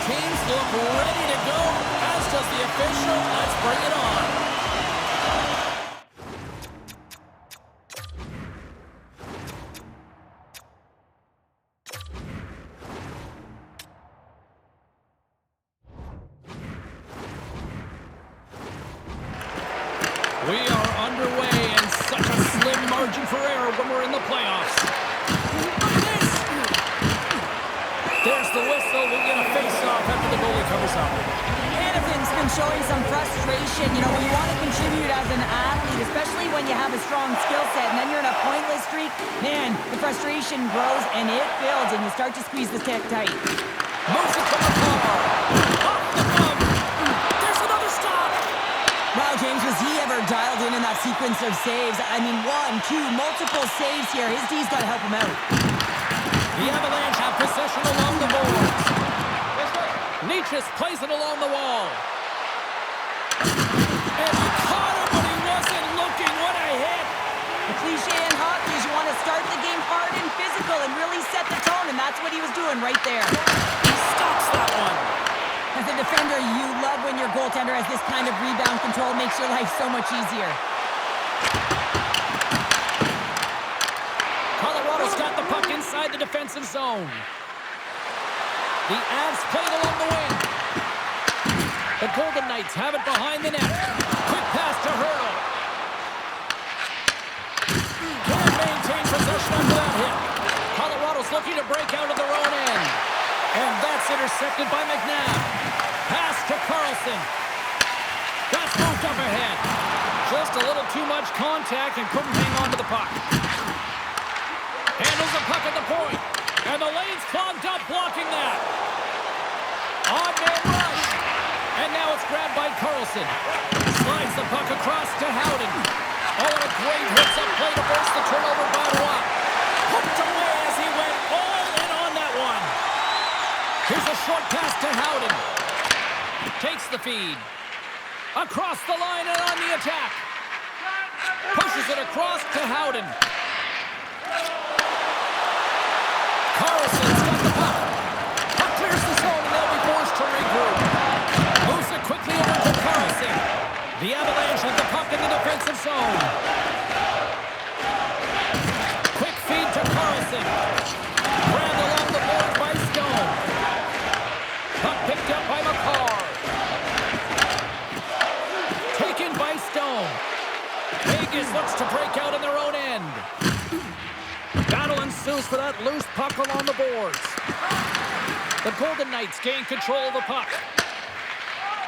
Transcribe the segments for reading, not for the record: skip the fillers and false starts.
teams look ready to go, as does the official. Let's bring it on. We are underway, and such a slim margin for error when we're in the playoffs. Look at this! There's the whistle. We get a face-off after the goalie covers up. Hannifin's been showing some frustration. You know, when you want to contribute as an athlete, especially when you have a strong skill set, and then you're in a pointless streak, man, the frustration grows and it builds, and you start to squeeze the stick tight. Moves it from the car. Off the bum. There's another stop. Wow, James, was he ever dialed in that sequence of saves? I mean, 1, 2, multiple saves here. His D's got to help him out. The Avalanche have possession along the boards. Nietzsche's plays it along the wall. And he caught him when he wasn't looking. What a hit. The cliche in hockey is you want to start the game hard and physical and really set the tone, and that's what he was doing right there. He stops that one. As a defender, you love when your goaltender has this kind of rebound control. Makes your life so much easier. Colorado's got the puck inside the defensive zone. The Avs play it along the wing. The Golden Knights have it behind the net. Quick pass to Hurdle. Can't maintain possession after that hit. Colorado's looking to break out of their own end. And that's intercepted by McNabb. Pass to Carlson. That's moved up ahead. Just a little too much contact and couldn't hang on to the puck. Handles the puck at the point. And the lane's clogged up, blocking that. On-man rush. And now it's grabbed by Carlson. Slides the puck across to Howden. Oh, and a great hits-up play to burst the turnover by Watt. Hooked away as he went all in on that one. Here's a short pass to Howden. Takes the feed. Across the line and on the attack. Pushes it across to Howden. Carlson's got the puck. Puck clears the zone and they'll be forced to regroup. Moves it quickly over to Carlson. The Avalanche have the puck in the defensive zone. Quick feed to Carlson. Grabbed along the board by Stone. Puck picked up by McCarr. Taken by Stone. Vegas looks to break out in their own end. Battle ensues for that loose puck along the boards. The Golden Knights gain control of the puck.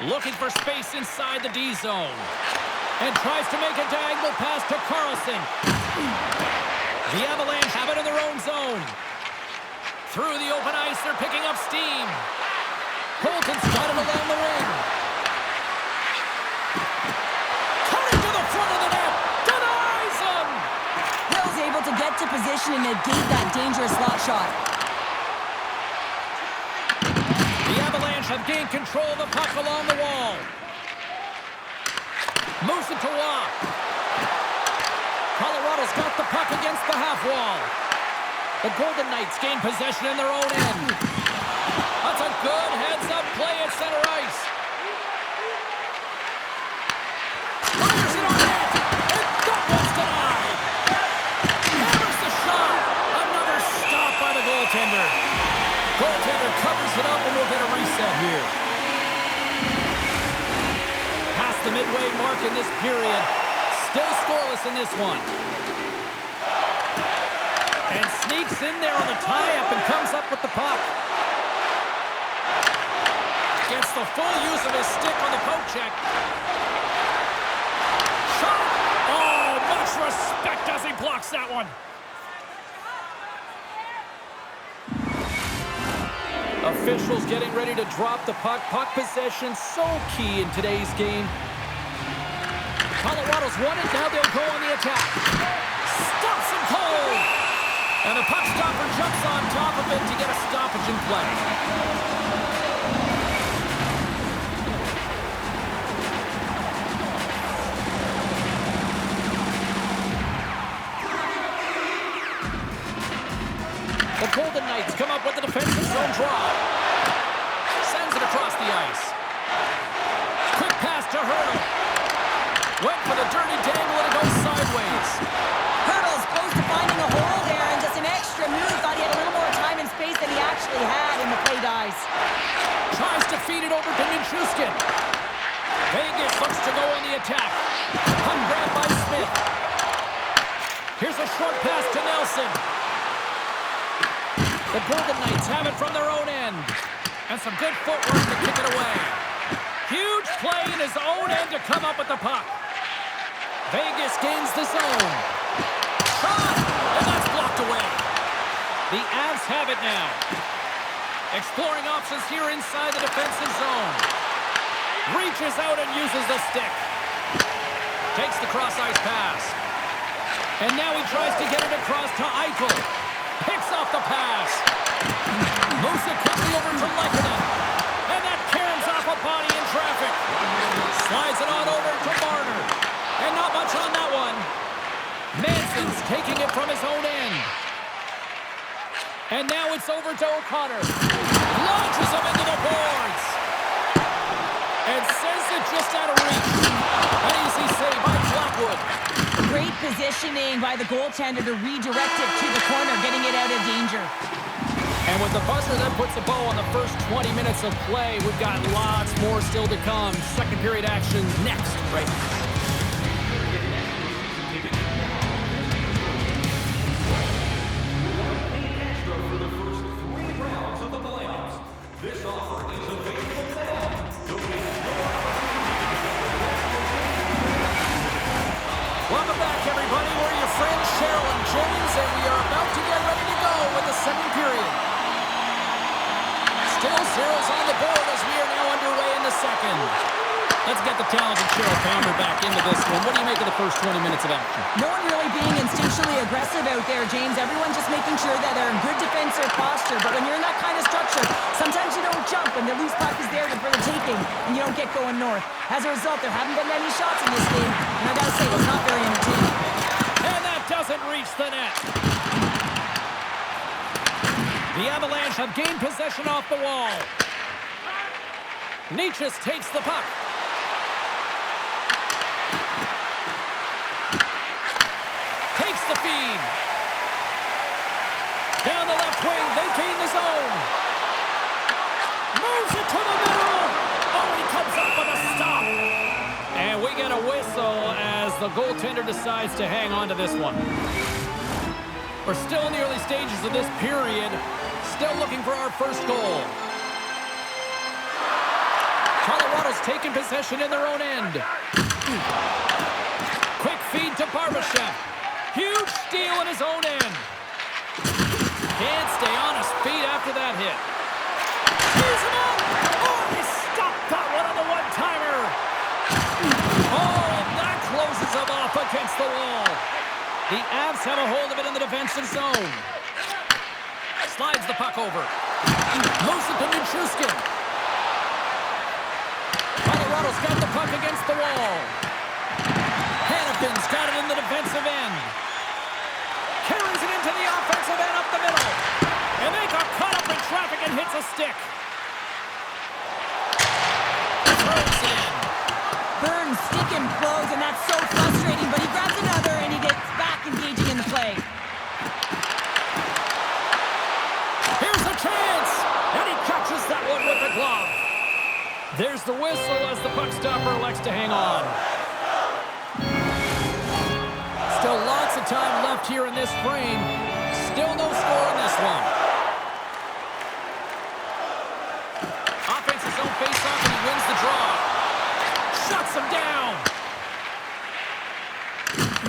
Looking for space inside the D zone. And tries to make a diagonal pass to Carlson. The Avalanche have it in their own zone. Through the open ice, they're picking up steam. Colton's got it along the wing. Cutting to the front of the net. Denies him. Hill's able to get to position and negate that dangerous slot shot. The Avalanche have gained control of the puck along the wall. Moves it to Watt. Colorado's got the puck against the half wall. The Golden Knights gain possession in their own end. That's a good heads-up play at center ice. Fires it on net. And that one's denied. Hammers the shot. Another stop by the goaltender. Goaltender covers it up and we'll get a reset here. Past the midway mark in this period. Still scoreless in this one. And sneaks in there on the tie-up and comes up with the puck. Gets the full use of his stick on the poke check. Shot! Oh, much respect as he blocks that one. Officials getting ready to drop the puck. Puck possession so key in today's game. Colorado's won it. Now they'll go on the attack. Stops him cold. And the puck stopper jumps on top of it to get a stoppage in play. The Golden Knights come up with the defensive zone draw. Sends Tries to feed it over to Nichushkin. Vegas looks to go on the attack. Hung grab by Smith. Here's a short pass to Nelson. The Golden Knights have it from their own end. And some good footwork to kick it away. Huge play in his own end to come up with the puck. Vegas gains the zone. Shot! And that's blocked away. The Avs have it now. Exploring options here inside the defensive zone. Reaches out and uses the stick. Takes the cross-ice pass. And now he tries to get it across to Eichel. Picks off the pass. Moves it quickly over to Lehkonen. And that caroms off a body in traffic. Slides it on over to Marner. And not much on that one. Manson's taking it from his own end. And now it's over to O'Connor. Launches him into the boards. And sends it just out of reach. An easy save by Blackwood. Great positioning by the goaltender to redirect it to the corner, getting it out of danger. And with the buzzer that puts a bow on the first 20 minutes of play, we've got lots more still to come. Second period action next, right now. Welcome back, everybody. We're your friends, Cheryl and James, and we are about to get ready to go with the second period. Still zeros on the board as we are now underway in the second. Let's get the talented Cheryl Palmer back into this one. What do you make of the first 20 minutes of action? No one really being instinctually aggressive out there, James. Everyone just making sure that they're in good defensive posture. But when you're in that kind of structure, sometimes you don't jump when the loose puck is there for the taking, and you don't get going north. As a result, there haven't been any shots in this game, and I gotta say, it was not very entertaining. And that doesn't reach the net. The Avalanche have gained possession off the wall. Nichus takes the puck. Takes the feed. Down the left wing, they gain the zone. Moves it to the middle. Oh, he comes up with a stop. And we get a whistle as the goaltender decides to hang on to this one. We're still in the early stages of this period. Still looking for our first goal. Colorado's taking possession in their own end. Quick feed to Barbashev. Huge steal in his own end. Can't stay on his feet after that hit. He's him up. Oh, he stopped that one on the one-timer. Oh, and that closes him off against the wall. The Avs have a hold of it in the defensive zone. Slides the puck over. Moves it to Nichushkin. Colorado's got the puck against the wall. Hannifin's got it in the defensive end. Carries it into the offensive end up the middle. And they got caught up in traffic and hits a stick. Throws it in. Burns stick implodes, and that's so frustrating, but he grabs another and he gets back engaging in the play. Here's a chance! And he catches that one with the glove. There's the whistle as the puck stopper elects to hang on. Still lots of time left here in this frame. Still no score in this one. Offensive zone face-off, and he wins the draw. Shuts him down.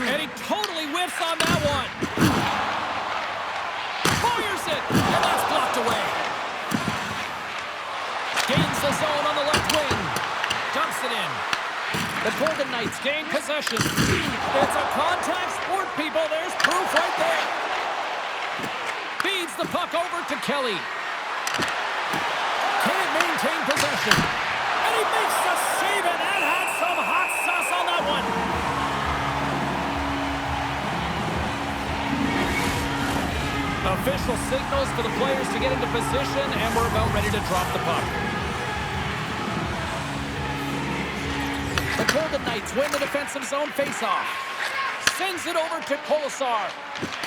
And he totally whiffs on that one. Fires it, and that's blocked away. Gains the zone on the left wing. Dumps it in. The Golden Knights gain possession. It's a contact sport, people. There's proof right there. Feeds the puck over to Kelly. Can't maintain possession. And he makes the save, and that had some hot sauce on that one. Official signals for the players to get into position, and we're about ready to drop the puck. The Golden Knights win the defensive zone faceoff. Sends it over to Kolesar.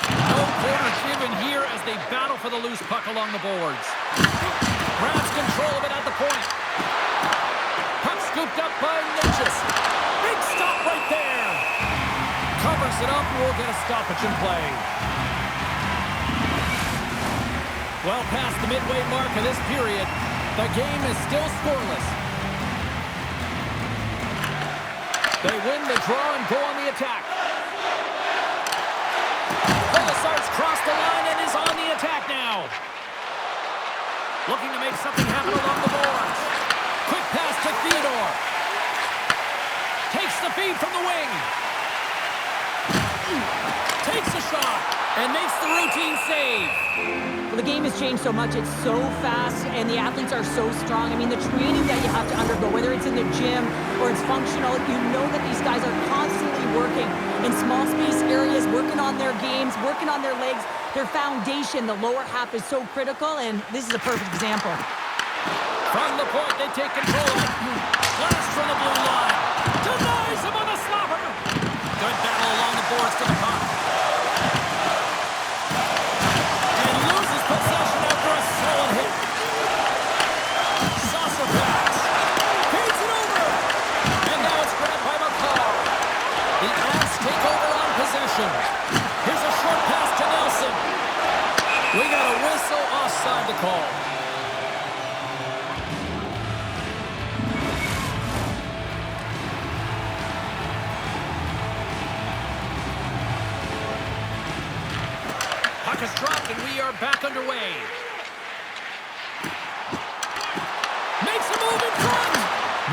No quarter given here as they battle for the loose puck along the boards. Grabs control of it at the point. possession play. Well past the midway mark of this period, the game is still scoreless. They win the draw and go on the attack. Colasar's crossed the line and is on the attack now. Looking to make something happen along the boards. Quick pass to Theodore. Takes the feed from the wing. Takes a shot and makes the routine save. Well, the game has changed so much. It's so fast, and the athletes are so strong. I mean, the training that you have to undergo, whether it's in the gym or it's functional, you know that these guys are constantly working in small space areas, working on their games, working on their legs, their foundation. The lower half is so critical, and this is a perfect example. From the point, they take control. Blast from the blue line. Denies him on the slapper. Good battle along the boards to the puck. Possession after a solid hit. Saucer pass. Feeds it over. And now it's grabbed by McCall. The Avs take over on possession. Here's a short pass to Nelson. We got a whistle offside to call. Puck is dropped and we are back underway. Makes a move in front.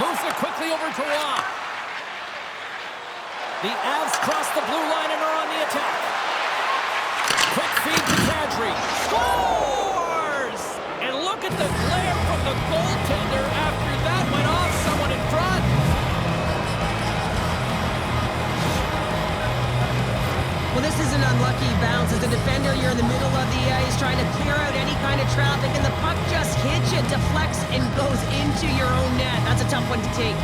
Moves it quickly over to Rock. The Avs cross the blue line and are on the attack. Quick feed to Kadri. Scores! And look at the glare from the goaltender after that went off someone in front. Well, this is an unlucky bounce. As a defender, you're in the middle of the ice trying to clear out any kind of traffic, and the puck just hits you, deflects, and goes into your own net. That's a tough one to take.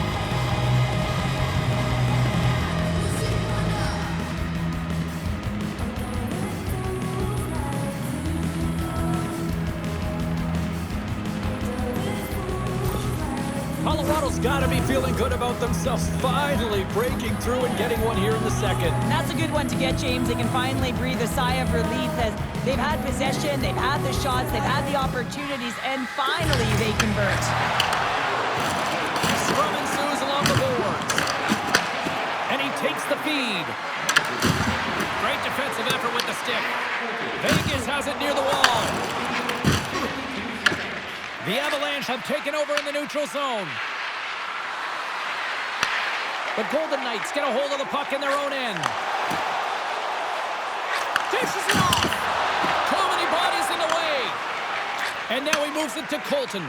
Colorado's got to be feeling good about themselves, finally breaking through and getting one here in the second. That's a good one to get, James. They can finally breathe a sigh of relief as they've had possession, they've had the shots, they've had the opportunities, and finally they convert. Scrum ensues along the boards. And he takes the feed. Great defensive effort with the stick. Vegas has it near the wall. The Avalanche have taken over in the neutral zone. The Golden Knights get a hold of the puck in their own end. Dishes it off. Too many bodies in the way. And now he moves it to Colton.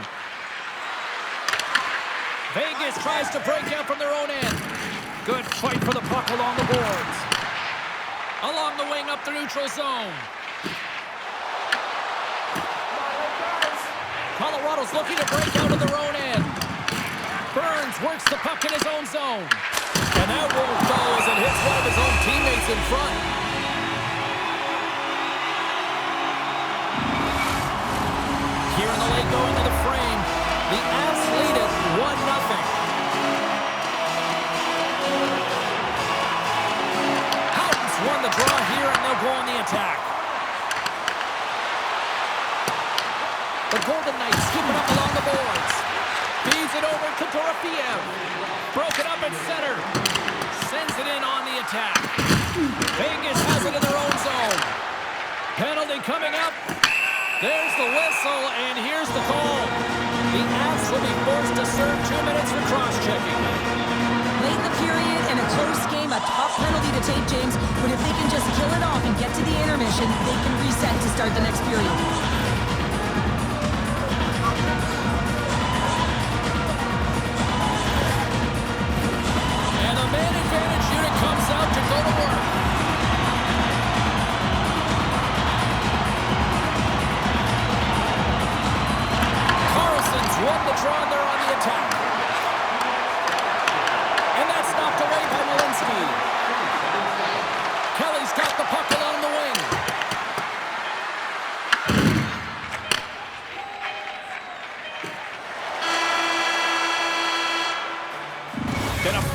Vegas tries to break out from their own end. Good fight for the puck along the boards. Along the wing up the neutral zone. Colorado's looking to break out of their own end. Burns works the puck in his own zone. And that won't go as it hits one of his own teammates in front. Here in the late going to the frame, the Avs lead it 1-0. Houghton's won the draw here and they'll go on the attack. The Golden Knights keep it up along the boards. Feeds it over to Dorofiev. Broken up at center. Sends it in on the attack. Vegas has it in their own zone. Penalty coming up. There's the whistle, and here's the call. The Avs will be forced to serve 2 minutes for cross-checking. Late in the period and a close game, a tough penalty to take, James. But if they can just kill it off and get to the intermission, they can reset to start the next period. Man advantage unit comes out to go to work. Carlson's won the draw and they're on the attack. And that's knocked away by Malinsky. Kelly's got the puck along the wing.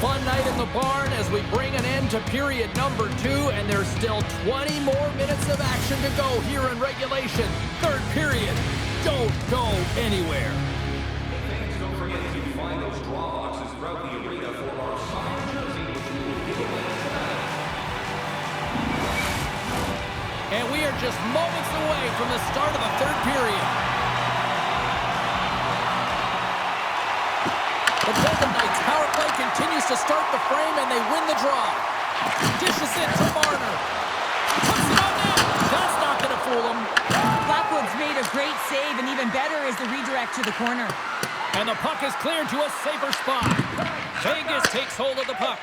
Fun night in the barn as we bring an end to period number 2, and there's still 20 more minutes of action to go here in regulation. Third period. Don't go anywhere. Fans, don't forget to find those draw boxes throughout the arena for our signed jersey, which we will give away tonight. And we are just moments away from the start of the third period. The Golden Knights power play continues to start the frame, and they win the draw. Dishes it to Marner. Puts it on net. That's not going to fool him. Blackwood's made a great save, and even better is the redirect to the corner. And the puck is cleared to a safer spot. Vegas takes hold of the puck.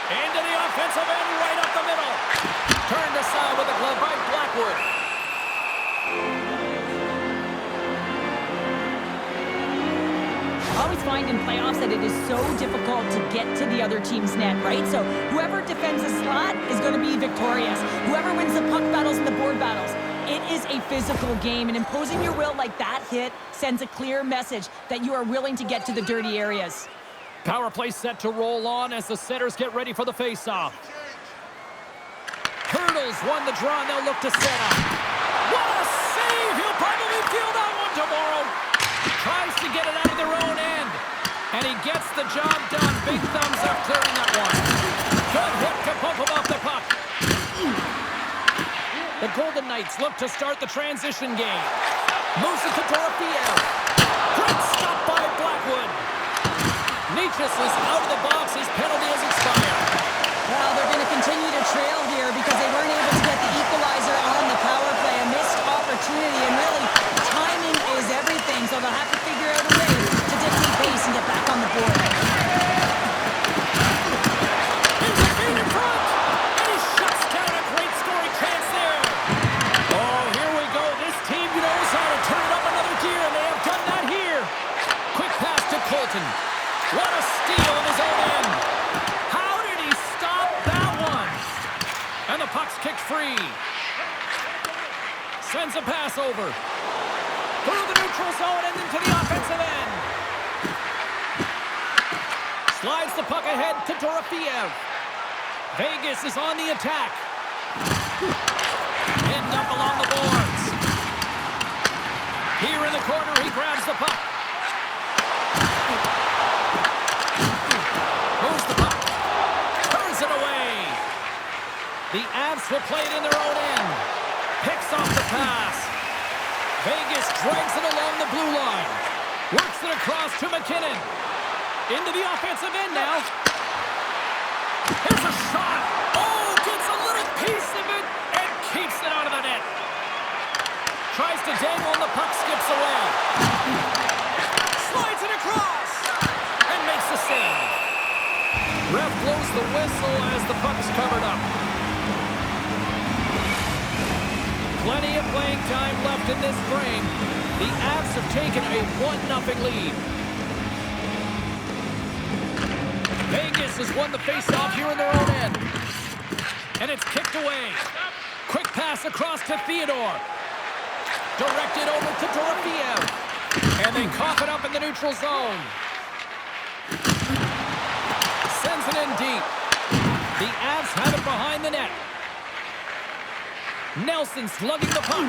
Into the offensive end, right up the middle. Turned aside with a glove by Blackwood. I always find in playoffs that it is so difficult to get to the other team's net, right? So whoever defends the slot is going to be victorious. Whoever wins the puck battles and the board battles. It is a physical game, and imposing your will like that hit sends a clear message that you are willing to get to the dirty areas. Power play set to roll on as the setters get ready for the faceoff. Hurdles won the draw, and they'll look to set up. What a save! He'll probably feel that one tomorrow. Tries to get it out of their own end. And he gets the job done. Big thumbs up clearing that one. Good hit to pump him off the puck. The Golden Knights look to start the transition game. Moves it to Dorofeo. Great stop by Blackwood. Nietzsche is out of the box. His penalty has expired. Well, they're going to continue to trail here because they weren't able to get the equalizer on the power play. A missed opportunity, and really, timing is everything, so they'll have to figure out a way to dictate pace and get back on the board. Here's a feed in front, and he shuts down a great scoring chance there. Oh, here we go. This team knows how to turn it up another gear, and they have done that here. Quick pass to Colton. What a steal in his own end. How did he stop that one? And the puck's kicked free. Sends a pass over. Through the neutral zone and into the offensive end. Slides the puck ahead to Dorofeo. Vegas is on the attack. Pinned up along the boards. Here in the corner, he grabs the puck. Moves the puck. Turns it away. The Avs will play it in their own end. Picks off the pass. Vegas drags it along the blue line. Works it across to McKinnon. Into the offensive end now. Here's a shot. Oh, gets a little piece of it and keeps it out of the net. Tries to dangle and the puck skips away. Slides it across and makes the save. Ref blows the whistle as the puck is covered up. Plenty of playing time left in this frame. The Avs have taken a 1-0 lead. Vegas has won the faceoff here in their own end. And it's kicked away. Quick pass across to Theodore. Directed over to Dorofeo. And they cough it up in the neutral zone. Sends it in deep. The Avs have it behind the net. Nelson slugging the puck.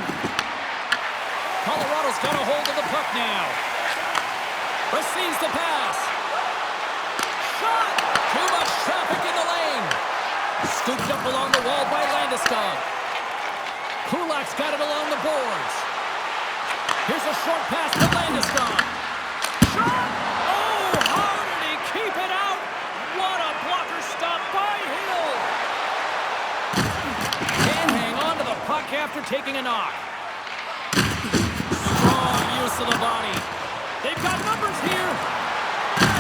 Colorado's got a hold of the puck now. Receives the pass. Shot! Too much traffic in the lane. Scooped up along the wall by Landeskog. Kulak's got it along the boards. Here's a short pass to Landeskog. Shot! Oh, how did he keep it out? What a blocker stop by Hill. Can't hang on to the puck after taking a knock. Strong use of the body. They've got numbers here.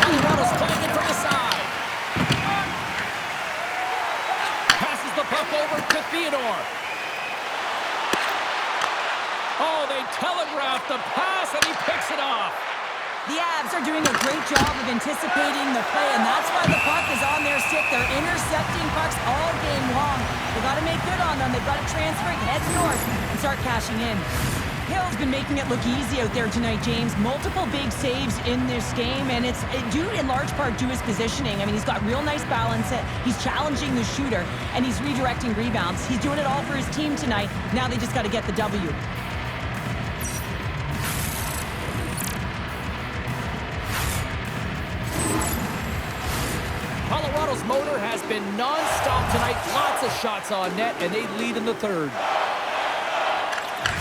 Colorado's playing it from the side. Passes the puck over to Theodore. Oh, they telegraphed the pass, and he picks it off. The Avs are doing a great job of anticipating the play, and that's why the puck is on their stick. They're intercepting pucks all game long. They've got to make good on them. They've got to transfer it, head north, and start cashing in. Hill's been making it look easy out there tonight, James. Multiple big saves in this game, and it's due in large part to his positioning. I mean, he's got real nice balance. He's challenging the shooter, and he's redirecting rebounds. He's doing it all for his team tonight. Now they just got to get the W. Colorado's motor has been non-stop tonight. Lots of shots on net, and they lead in the third.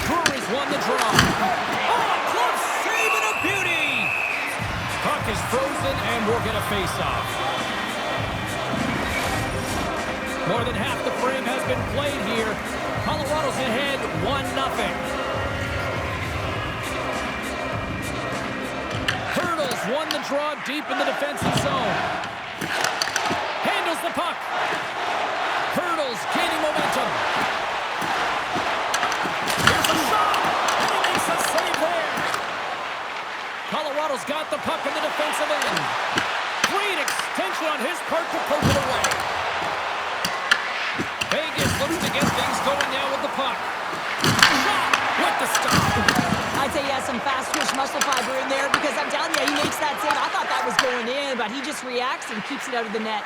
Brewery's won the draw. Oh, club save and a beauty! Puck is frozen, and we'll get a face-off. More than half the frame has been played here. Colorado's ahead 1-0. Hurdles won the draw deep in the defensive zone. Handles the puck. Hurdles gaining momentum. Here's a shot, and he makes a save there. Colorado's got the puck in the defensive end. Great extension on his part to poke it away. Vegas looks to get things going now with the puck. Shot with the stop. I'd say he has some fast twitch muscle fiber in there because I'm telling you, he makes that save. I thought that was going in, but he just reacts and keeps it out of the net.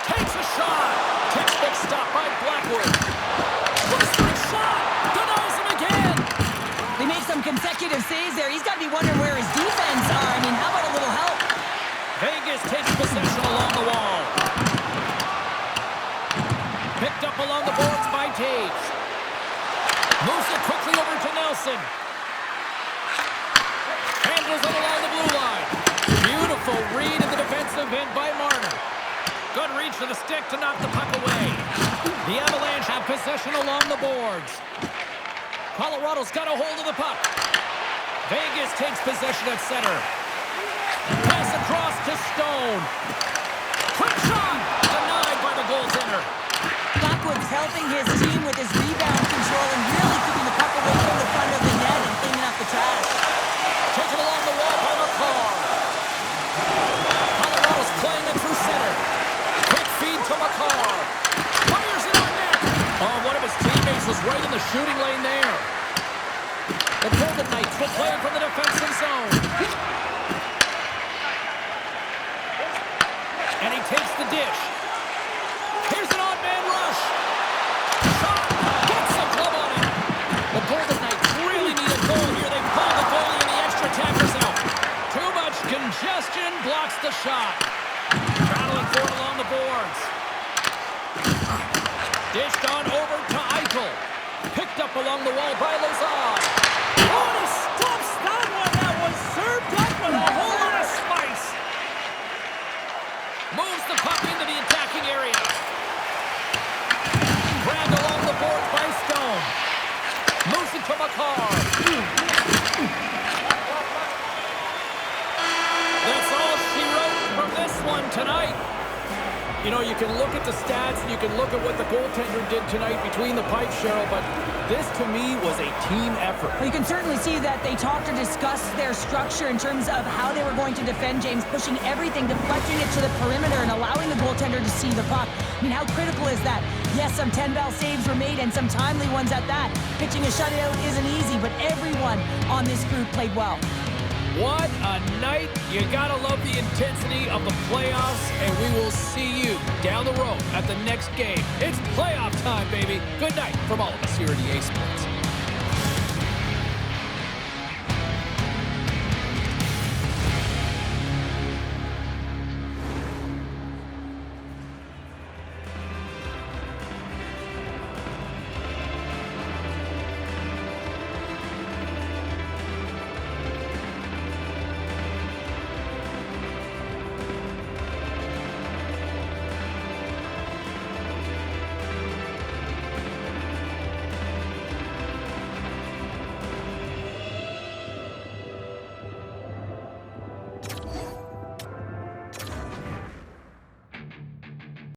Takes a shot. Textbook stop by Blackwood. Looks for a shot. Denies him again. They make some consecutive saves there. He's got to be wondering where his defense are. I mean, how about a little help? Vegas takes possession along the wall. Picked up along the boards by Taves. Moves it quickly over to Nelson. Handles it along the blue line. Beautiful read in the defensive end by Marner. Good reach to the stick to knock the puck away. The Avalanche have possession along the boards. Colorado's got a hold of the puck. Vegas takes possession at center. Pass across to Stone. Quick shot! Denied by the goaltender. Blackwood's helping his team with his rebound control and really keeping the puck away from the front of the net and cleaning up the trash. Taken along the wall by McCarr. Colorado's playing it through center. Quick feed to McCarr. Fires it on net. Oh, one of his teammates was right in the shooting lane there. The Golden Knights will play it from the defensive zone. And he takes the dish. Here's an odd-man rush. Shot. Gets the glove on it. The Golden Knights really need a goal here. They pull the goalie and the extra tackers out. Too much congestion blocks the shot. Battling for it along the boards. Dished on over to Eichel. Picked up along the wall by Lazard. Oh, and he stops that one. That was served up with a whole lot of spice. Moves the puck into the attacking area. Grabbed along the boards by Stone. Moves it to McCarr. That's all she wrote from this one tonight. You know, you can look at the stats and you can look at what the goaltender did tonight between the pipes, Cheryl, but this, to me, was a team effort. Well, you can certainly see that they talked or discussed their structure in terms of how they were going to defend James, pushing everything, deflecting it to the perimeter, and allowing the goaltender to see the puck. I mean, how critical is that? Yes, some 10-bell saves were made, and some timely ones at that. Pitching a shutout isn't easy, but everyone on this group played well. What a night. You gotta love the intensity of the playoffs, and we will see you down the road at the next game. It's playoff time, baby. Good night from all of us here at EA Sports.